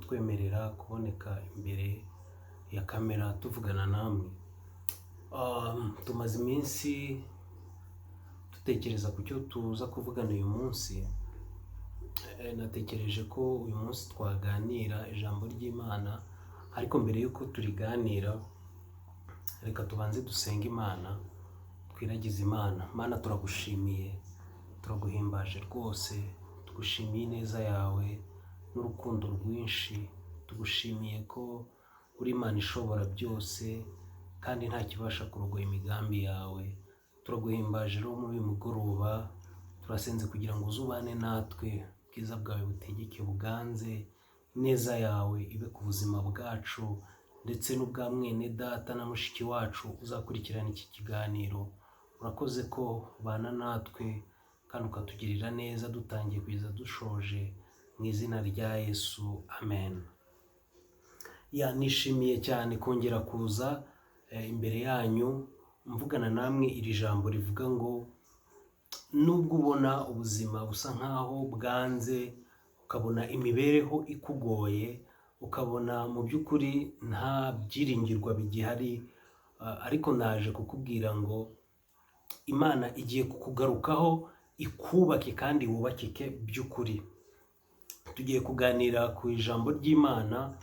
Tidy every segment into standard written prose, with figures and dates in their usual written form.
kutwemerera kuboneka imbere ya kamera tuvugana namwe. Tumaze iminsi dutekereza ku cyo tuza kuvugana uyu munsi. Natekereje ko uyu munsi twaganira ijambo ry'Imana, ariko mbere yuko turiganira reka tubanze dusenga Imana, twiragize Imana. Mana, turagushimiye, turaguhimbaje rwose, tugushimiye ineza yawe n'urukundo rwinshi. Tugushimiye ko uri Imana ishobora byose kandi nta kibasha kurogoya imigambi yawe. Turaguhimbaje rero muri uyu mugoroba, turasenze kugira ngo uzubane natwe, ubwiza bwawe butegeke buganze, ineza yawe ibe ku buzima bwacu ndetse n'ubwa mwene data na mushiki wacu uzakurikirana iki kiganiro. Urakoze ko ubana natwe kandi ukatugirira neza dutangiye kugeza dushoje, mu izina rya Yesu, amen. Nishimiye cyane kongera kuza imbere yanyu mvugana namwe iri jambo rivuga ngo nubwo ubona ubuzima busa nkaho bwanze, ukabona imibereho ikugoye, ukabona mu by'ukuri nta byiringirwa bigihari, ariko naje kukubwira ngo Imana igiye kukugarukaho, ikubake kandi wubakike by'ukuri. Tugiye kuganira ku ijambo ry'Imana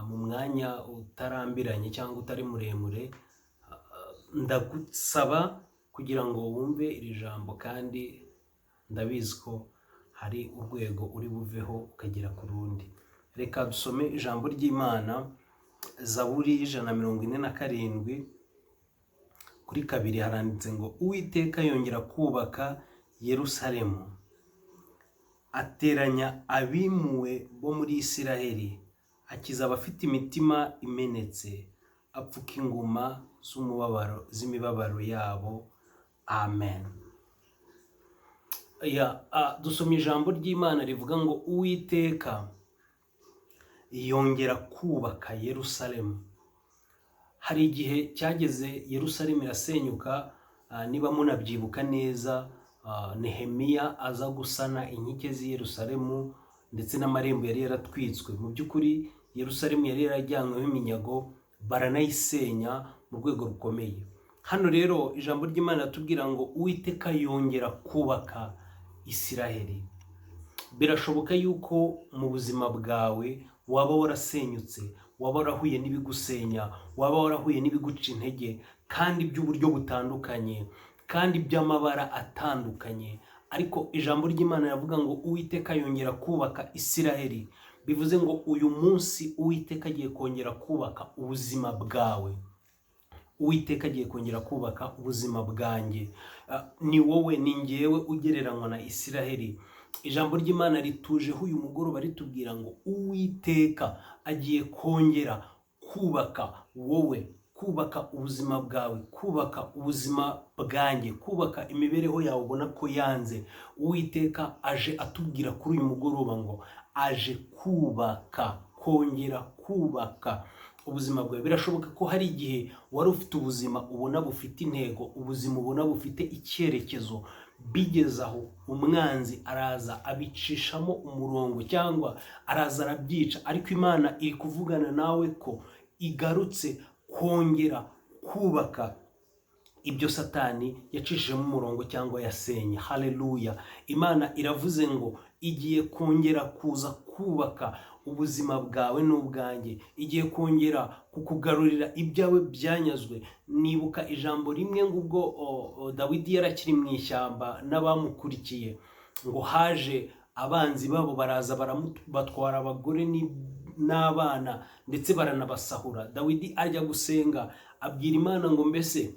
mu mwanya utarambiranye cyangwa utari muremure. Ndagusaba kugira ngo wumve iri jambo, kandi ndabizi ko hari urwego uri buveho ukagera ku rundi. Reka dusome ijambo ry'Imana, Zaburi 147 kuri 2 haranditse ngo Uwiteka yongera kubaka Yerusalemu, ateranya abimuwe bo muri Isiraheli, akiza abafite imitima imenetse, apfuka inguma z'imibabaro yabo. Amen. Dusoma ijambo ry'Imana rivuga ngo Uwiteka yongera kubaka Yerusalemu. Hari igihe cyageze Yerusalemu irasenyuka. Niba munabyibuka neza, Nehemiya aza gusana inkike z'i Yerusalemu ndetse n'amarembo yari yaratwitswe. Mu by'ukuri Yerusalemu yari yarajyanyweho iminyago, baranayisenya mu rwego rukomeye. Hano rero ijambo ry'Imana ratubwira ngo Uwiteka yongera kubaka Isiraheli. Birashoboka yuko mu buzima bwawe waba warasenyutse, waba warahuye n'ibigusenya, waba warahuye n'ibiguca intege, kandi by'uburyo butandukanye, kandi by'amabara atandukanye. Ariko ijambo ry'Imana riravuga ngo Uwiteka yongera kubaka Isiraheli. Bivuze ngo uyu munsi Uwiteka agiye kongera kubaka ubuzima bwawe. Uwiteka agiye kongera kubaka ubuzima bwanjye. Ni wowe, ni njyewe ugereranywa na Isiraheli. Ijambo ry'Imana ritujeho uyu mugoroba ritubwira ngo Uwiteka agiye kongera kubaka wowe, kubaka ubuzima bwawe, kubaka ubuzima bwanjye, kubaka imibereho yawe ubona ko yanze. Uwiteka aje atubwira kuri uyu mugoroba ngo aje kubaka, kongera kubaka ubuzima bwawe. Birashoboka ko hari igihe wari ufite ubuzima ubona bufite intego, ubuzima ubona bufite icyerekezo, bigeze aho umwanzi araza abicishamo umurongo cyangwa araza arabyica, ariko Imana iri kuvugana nawe ko igarutse kongera kubaka ibyo Satani yacishijemo umurongo cyangwa yasenye. Haleluya! Imana iravuze ngo igiye kongera kuza kubaka ubuzima bwawe n'ubwanjye, igiye kongera kukugarurira ibyawe byanyazwe. Nibuka ijambo rimwe ngo ubwo Dawidi yarakiri mu ishyamba n'abamukurikiye, ngo haje abanzi babo baraza batwara abagore n'abana ndetse baranabasahura. Dawidi ajya gusenga abwira Imana ngo mbese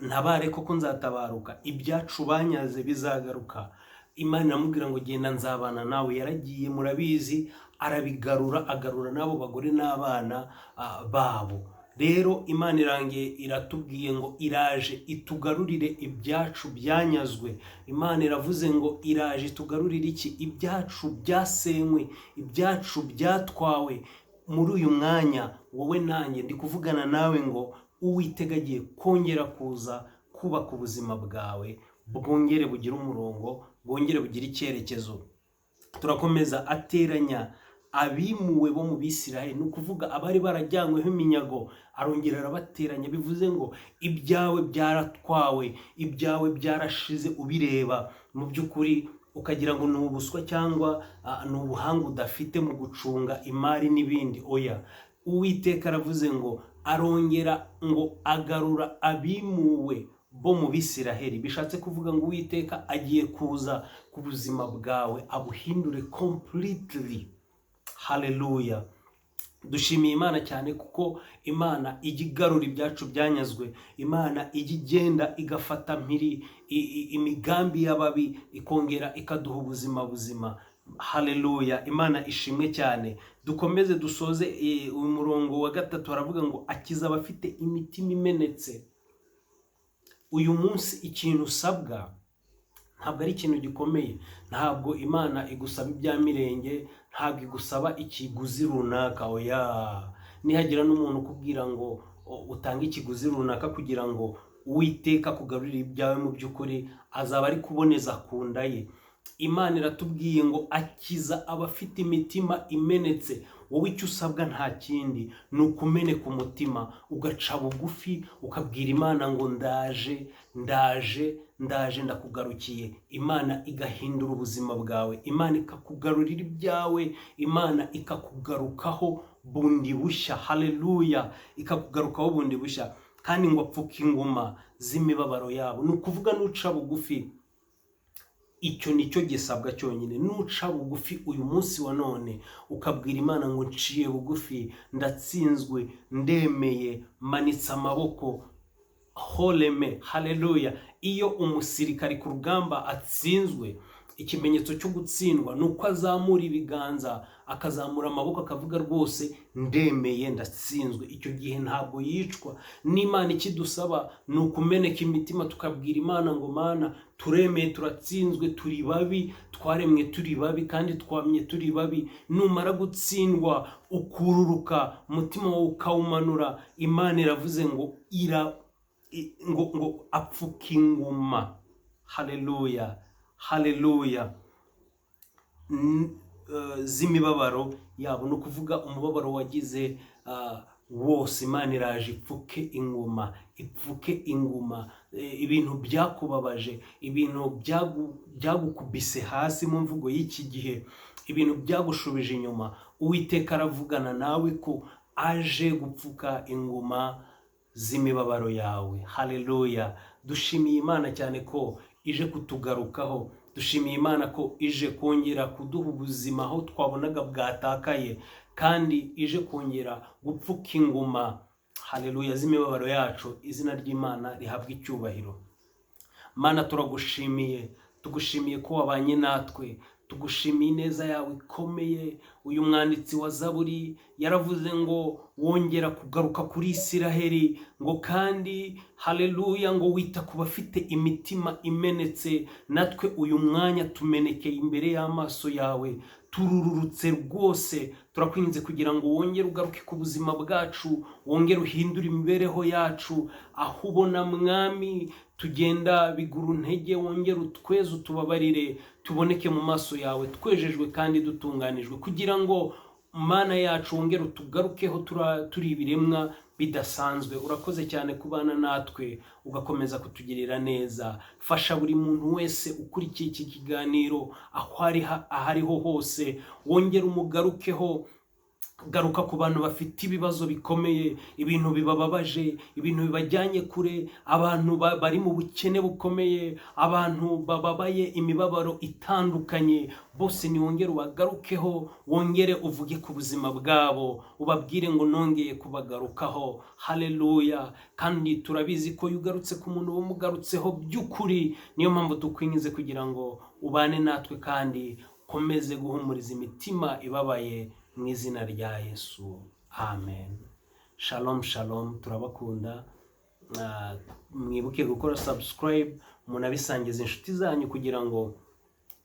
ntabare koko nzatabaruka, ibyacu banyaze bizagaruka. Imana iramubwira ngo genda nzabana nawe. Yaragiye, murabizi, arabigarura, agarura n'abo bagore n'abana babo. Rero Imana irangiye iratubwiye ngo iraje itugarurire ibyacu byanyazwe. Imana iravuze ngo iraje itugarurire iki? Ibyacu byasenywe, ibyacu byatwawe. Muri uyu mwanya wowe nanjye ndi kuvugana nawe ngo Uwiteka agiye kongera kuza kubaka ubuzima bwawe, bwongere bugire umurongo, bwongere bugire icyerekezo. Turakomeza ateranya abimuwe bo mu Bisiraheli, ni ukuvuga abari barajyanyweho iminyago, arongera arabateranya. Bivuze ngo ibyawe byaratwawe, ibyawe byarashize ubireba mu by'ukuri, ukagira ngo ni ubuswa cyangwa ni ubuhanga udafite mu gucunga imari n'ibindi. Oya, Uwiteka aravuze ngo arongera ngo agarura abimuwe bo mu Bisiraheli. Bishatse kuvuga ngo Uwiteka agiye kuza ku buzima bwawe abuhindure completely. Haleluya. Dushimiye Imana cyane kuko Imana ijya igarura ibyacu byanyazwe. Imana ijya igenda igafata mpiri imigambi y'ababi ikongera ikaduha ubuzima buzima. Haleluya. Imana ishimwe cyane. Dukomeze dusoze uyu murongo wa 3, aravuga ngo akiza abafite imitima imenetse. Uyu munsi ikintu usabwa ntabwo ari ikintu gikomeye. Ntabwo Imana igusaba ibya mirenge, ntabwo igusaba ikiguzi runaka. Oya, nihagira n'umuntu ukubwira ngo utange ikiguzi runaka kugira ngo Uwiteka kugarurira ibyawe, mu by'ukuri azaba ari kuboneza ku nda ye. Imana iratubwiye ngo akiza abafite imitima imenetse. Wowe icyo usabwa nta kindi, ni ukumeneka umutima, ugaca bugufi, ukabwira Imana ngo ndaje ndakugarukiye. Imana igahindura ubuzima bwawe, Imana ikakugarurira ibyawe, Imana ikakugarukaho bundi bushya. Haleluya. Ikakugarukaho bundi bushya, kandi ngo apfuke inguma z'imibabaro yabo. Ni ukuvuga nuca bugufi, icyo nicyo gisabwa cyonyine. Nuca bugufi uyu munsi wa none, ukabwira Imana ngo nciye bugufi, ndatsinzwe, ndemeye, manitse amaboko, holeme. Haleluya. Iyo umusirikari ku rugamba atsinzwe, ikimenyetso cyo gutsindwa ni uko azamura ibiganza, akazamura amaboko, akavuga rwose ndemeye, ndatsinzwe. Icyo gihe ntabwo yicwa. N'Imana ikidusaba ni ukumeneka imitima, tukabwira Imana ngo Mana, turemeye, turatsinzwe, turi babi, twaremwe turi babi kandi twamye turi babi. Numara gutsindwa ukururuka, umutima wawe ukawumanura, Imana iravuze ngo ngo apfuka inguma. Haleluya. Haleluya. Z'imibabaro yabo, ni ukuvuga umubabaro wagize wose, Imana iraje ipfuke inguma, ipfuke inguma. Ibintu byakubabaje, ibintu byagukubise hasi mu mvugo y'iki gihe, ibintu byagushubije inyuma, Uwiteka aravugana nawe ko aje gupfuka inguma z'imibabaro yawe. Haleluya. Dushimiye Imana cyane ko ije kutugarukaho. Dushimiye Imana ko ije kongera kuduha ubuzima aho twabonaga bwatakaye, kandi ije kongera gupfuka inguma, haleluya, z'imibabaro yacu. Izina ry'Imana rihabwa icyubahiro. Mana, tugushimiye ko wabanye natwe, tugushimiye ineza yawe ikomeye. Uyu mwanditsi wa Zaburi yaravuze ngo wongera kugaruka kuri Isiraheli, ngo kandi haleluya, ngo wita ku bafite imitima imenetse. Natwe uyu mwanya tumenekeye imbere y'amaso yawe, turururutse rwose. Turakwinze kugira ngo wongere ugaruke ku buzima bwacu, wongere uhindure imibereho yacu. Aho ubona Mwami tugenda biguru ntege, wongere utweze, utubabarire, tuboneke mu maso yawe twejejwe kandi dutunganijwe, kugira ngo Mana yacu wongere utugarukeho turi ibiremwa bidasanzwe. Urakoze cyane kubana natwe, ugakomeza kutugirira neza. Fasha buri muntu wese ukurikiye iki kiganiro, aho ariho hose, wongere umugarukeho. Garuka ku bantu bafite ibibazo bikomeye, ibintu bibababaje, ibintu bibajyanye kure, abantu bari mu bukene bukomeye, abantu bababaye imibabaro itandukanye. Bose ni wongere ubagarukeho, wongere uvuge ku buzima bwabo, ubabwire ngo nongeye kubagarukaho. Haleluya. Kandi turabizi ko yugarutse ku muntu umugarutseho by'ukuri. Niyo mpamvu tukwingize kugira ngo ubane natwe kandi ukomeze guhumuriza imitima ibabaye, mu izina rya Yesu. Amen. Shalom shalom. Turabakunda. Mwibuke gukora subscribe, munabisangiza inshuti zanyu kugira ngo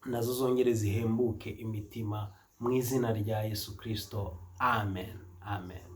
nazo zongere zihembuke imitima, mu izina rya Yesu Kristo. Amen. Amen.